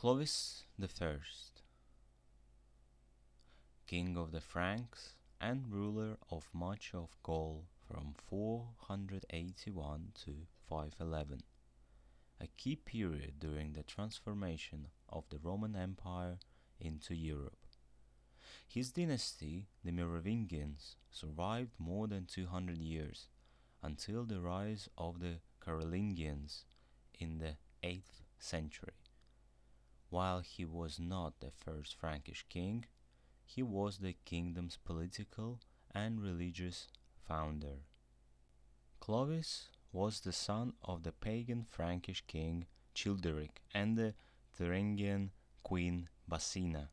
Clovis I, king of the Franks and ruler of much of Gaul from 481 to 511, a key period during the transformation of the Roman Empire into Europe. His dynasty, the Merovingians, survived more than 200 years until the rise of the Carolingians in the 8th century. While he was not the first Frankish king, he was the kingdom's political and religious founder. Clovis was the son of the pagan Frankish king Childeric and the Thuringian queen Basina.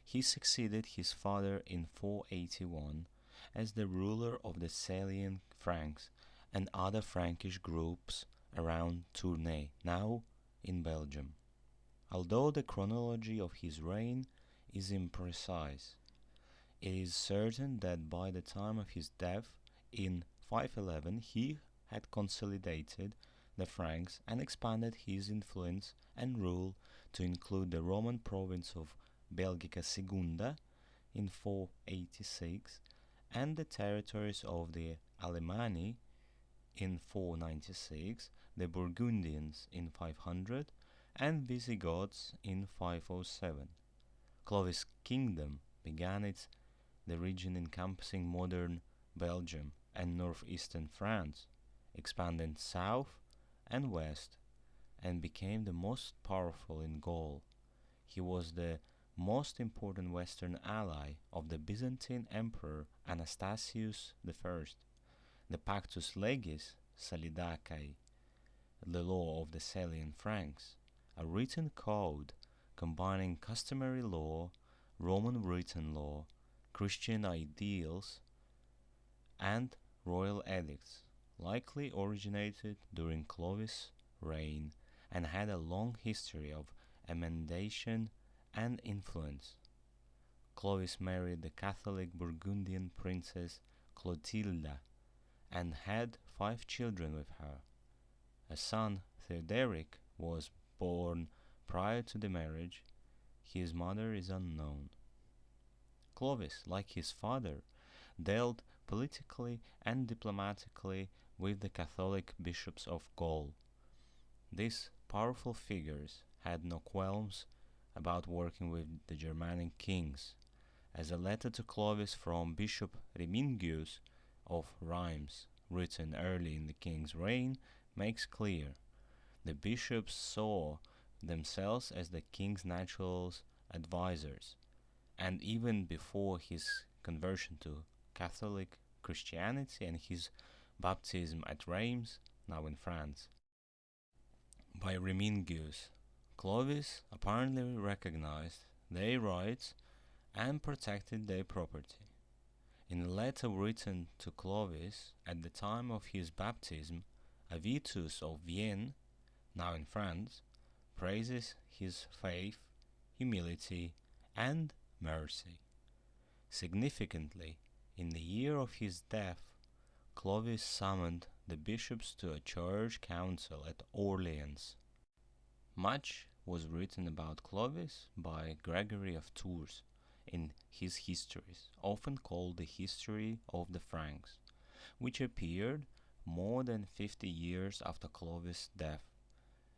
He succeeded his father in 481 as the ruler of the Salian Franks and other Frankish groups around Tournai, now in Belgium. Although the chronology of his reign is imprecise, it is certain that by the time of his death in 511 he had consolidated the Franks and expanded his influence and rule to include the Roman province of Belgica Secunda in 486 and the territories of the Alemanni in 496, the Burgundians in 500, and Visigoths in 507. Clovis' kingdom began the region encompassing modern Belgium and northeastern France, expanded south and west, and became the most powerful in Gaul. He was the most important western ally of the Byzantine Emperor Anastasius I. The Pactus Legis Salidacae, the law of the Salian Franks, a written code combining customary law, Roman written law, Christian ideals, and royal edicts, likely originated during Clovis' reign and had a long history of emendation and influence. Clovis married the Catholic Burgundian princess Clotilda and had 5 children with her. A son, Theoderic, was born prior to the marriage. His mother is unknown. Clovis, like his father, dealt politically and diplomatically with the Catholic bishops of Gaul. These powerful figures had no qualms about working with the Germanic kings, as a letter to Clovis from Bishop Remigius of Reims, written early in the king's reign, makes clear. The bishops saw themselves as the king's natural advisors, and even before his conversion to Catholic Christianity and his baptism at Reims, now in France, by Remigius, Clovis apparently recognized their rights and protected their property. In a letter written to Clovis at the time of his baptism, Avitus of Vienne, now in France, praises his faith, humility, and mercy. Significantly, in the year of his death, Clovis summoned the bishops to a church council at Orleans. Much was written about Clovis by Gregory of Tours in his histories, often called the History of the Franks, which appeared more than 50 years after Clovis' death.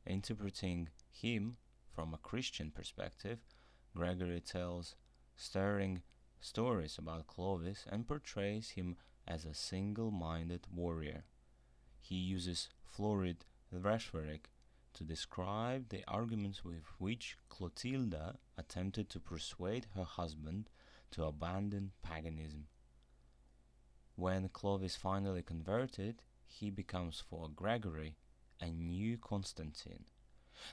Interpreting him from a Christian perspective, Gregory tells stirring stories about Clovis and portrays him as a single-minded warrior. He uses florid rhetoric to describe the arguments with which Clotilda attempted to persuade her husband to abandon paganism. When Clovis finally converted, he becomes for Gregory a new Constantine,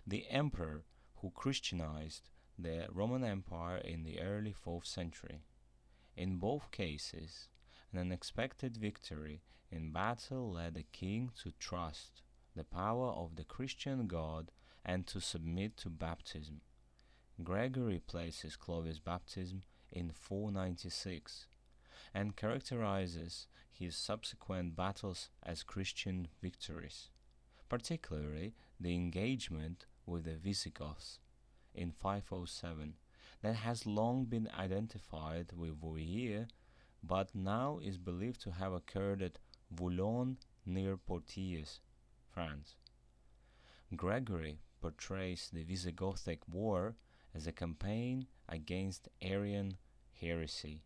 the emperor who Christianized the Roman Empire in the early 4th century. In both cases, an unexpected victory in battle led the king to trust the power of the Christian God and to submit to baptism. Gregory places Clovis' baptism in 496 and characterizes his subsequent battles as Christian victories, particularly the engagement with the Visigoths in 507 that has long been identified with Voyer, but now is believed to have occurred at Voulon near Poitiers, France. Gregory portrays the Visigothic War as a campaign against Arian heresy.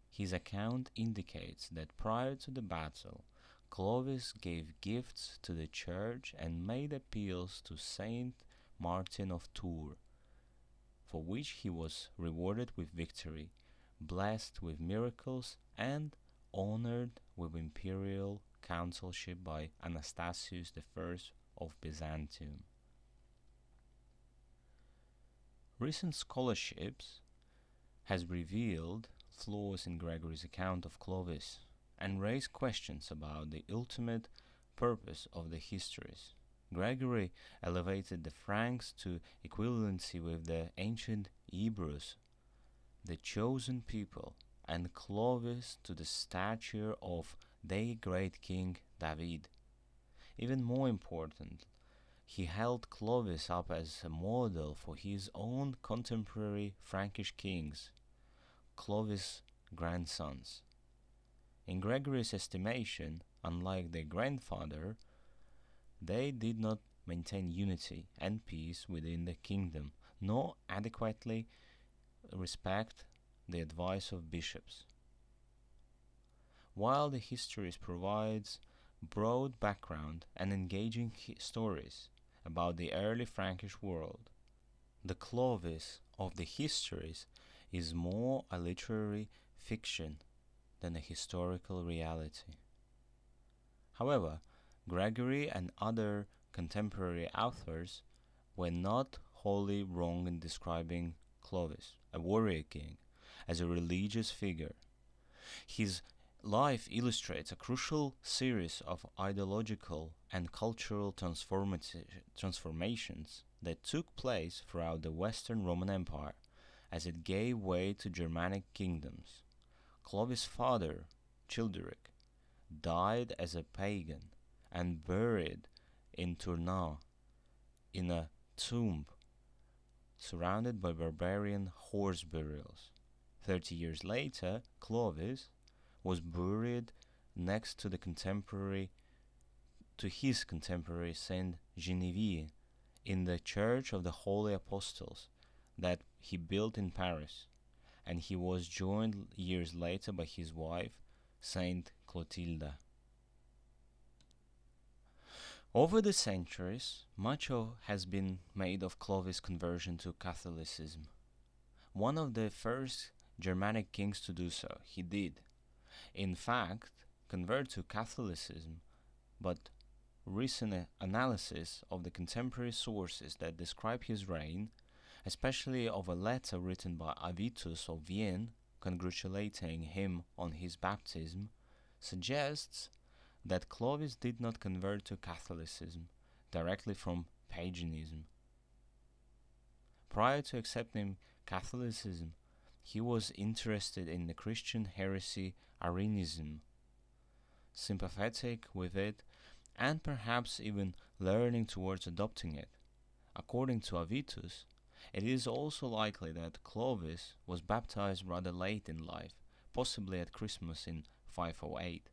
His account indicates that prior to the battle, Clovis gave gifts to the church and made appeals to Saint Martin of Tours, for which he was rewarded with victory, blessed with miracles, and honored with imperial consulship by Anastasius I of Byzantium. Recent scholarships has revealed flaws in Gregory's account of Clovis and raised questions about the ultimate purpose of the histories. Gregory elevated the Franks to equivalency with the ancient Hebrews, the chosen people, and Clovis to the stature of their great king David. Even more important, he held Clovis up as a model for his own contemporary Frankish kings, Clovis' grandsons. In Gregory's estimation, unlike their grandfather, they did not maintain unity and peace within the kingdom, nor adequately respect the advice of bishops. While the histories provides broad background and engaging stories about the early Frankish world, the Clovis of the histories is more a literary fiction than a historical reality. However, Gregory and other contemporary authors were not wholly wrong in describing Clovis, a warrior king, as a religious figure. His life illustrates a crucial series of ideological and cultural transformations that took place throughout the Western Roman Empire as it gave way to Germanic kingdoms. Clovis' father, Childeric, died as a pagan and buried in Tournai in a tomb surrounded by barbarian horse burials. 30 years later, Clovis was buried next to his contemporary Saint Genevieve in the Church of the Holy Apostles that he built in Paris, and he was joined years later by his wife, Saint Clotilda. Over the centuries, much has been made of Clovis' conversion to Catholicism. One of the first Germanic kings to do so, he did, in fact, convert to Catholicism, but recent analysis of the contemporary sources that describe his reign, especially of a letter written by Avitus of Vienne congratulating him on his baptism, suggests that Clovis did not convert to Catholicism directly from paganism. Prior to accepting Catholicism, he was interested in the Christian heresy Arianism, sympathetic with it, and perhaps even learning towards adopting it. According to Avitus, it is also likely that Clovis was baptized rather late in life, possibly at Christmas in 508,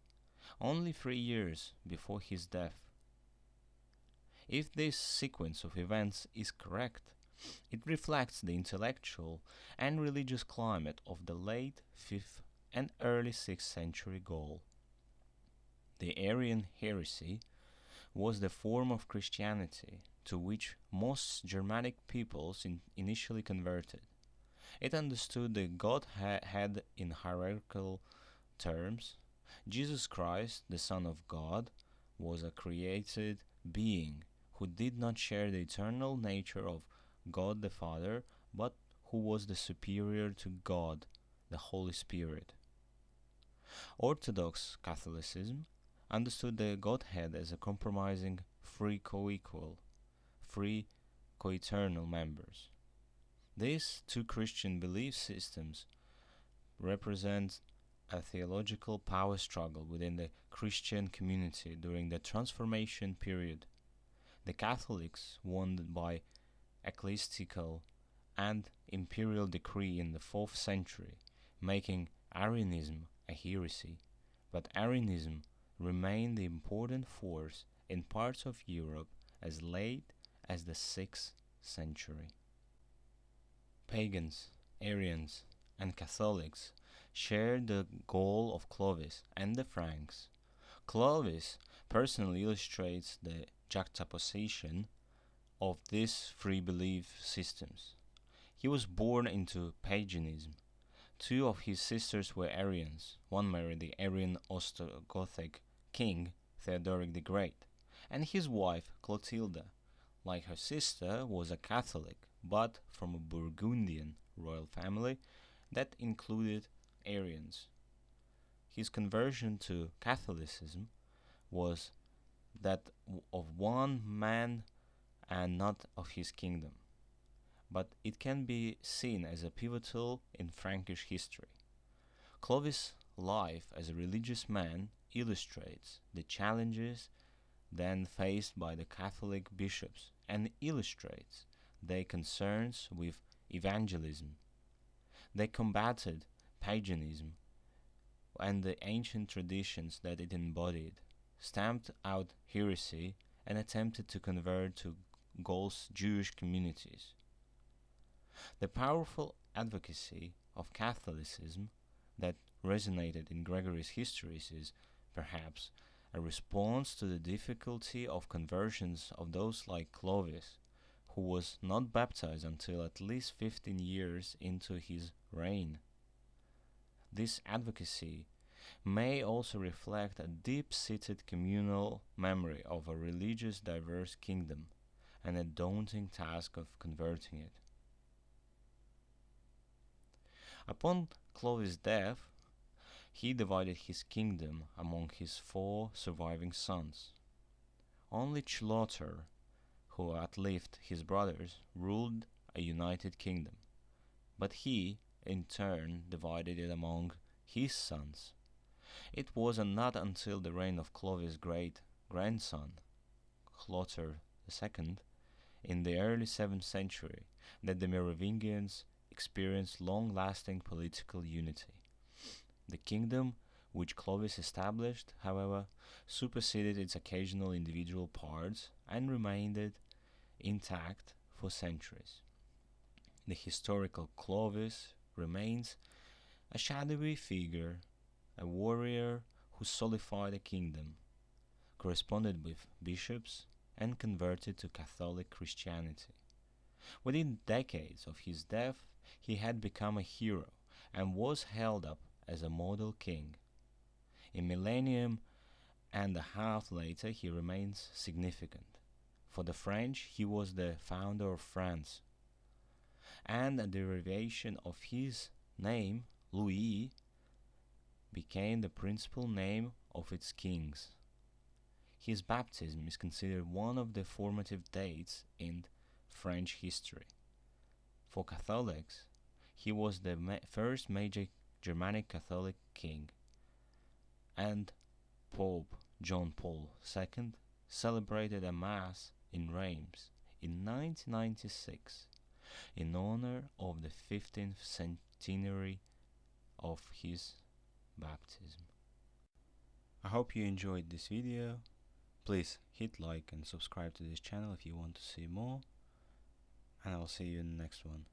only 3 years before his death. If this sequence of events is correct, it reflects the intellectual and religious climate of the late 5th and early 6th century Gaul. The Arian heresy was the form of Christianity to which most Germanic peoples initially converted. It understood the Godhead in hierarchical terms. Jesus Christ, the Son of God, was a created being who did not share the eternal nature of God the Father, but who was the superior to God, the Holy Spirit. Orthodox Catholicism understood the Godhead as a compromising three co-eternal members. These two Christian belief systems represent a theological power struggle within the Christian community during the Transformation period. The Catholics won by ecclesiastical and imperial decree in the 4th century, making Arianism a heresy, but Arianism remained the important force in parts of Europe as late as the 6th century. Pagans, Arians, and Catholics shared the goal of Clovis and the Franks. Clovis personally illustrates the juxtaposition of these three belief systems. He was born into paganism. Two of his sisters were Arians. One married the Arian Ostrogothic king Theodoric the Great, and his wife Clotilda, like her sister, was a Catholic, but from a Burgundian royal family that included Arians. His conversion to Catholicism was that of one man and not of his kingdom, but it can be seen as a pivotal in Frankish history. Clovis' life as a religious man illustrates the challenges then faced by the Catholic bishops and illustrates their concerns with evangelism. They combated paganism and the ancient traditions that it embodied, stamped out heresy, and attempted to convert to Gaul's Jewish communities. The powerful advocacy of Catholicism that resonated in Gregory's histories is, perhaps, a response to the difficulty of conversions of those like Clovis, who was not baptized until at least 15 years into his reign. This advocacy may also reflect a deep-seated communal memory of a religious diverse kingdom and a daunting task of converting it. Upon Clovis' death, he divided his kingdom among his 4 surviving sons. Only Chlotar, who outlived his brothers, ruled a united kingdom, but he, in turn, divided it among his sons. It was not until the reign of Clovis' great-grandson, Clotar II, in the early 7th century, that the Merovingians experienced long-lasting political unity. The kingdom which Clovis established, however, superseded its occasional individual parts and remained intact for centuries. The historical Clovis remains a shadowy figure, a warrior who solidified a kingdom, corresponded with bishops, and converted to Catholic Christianity. Within decades of his death, he had become a hero and was held up as a model king. A millennium and a half later, he remains significant. For the French, he was the founder of France, and a derivation of his name, Louis, became the principal name of its kings. His baptism is considered one of the formative dates in French history. For Catholics, he was the first major Germanic Catholic king, and Pope John Paul II celebrated a Mass in Reims in 1996 in honor of the 15th centenary of his baptism. I hope you enjoyed this video. Please hit like and subscribe to this channel if you want to see more, and I'll see you in the next one.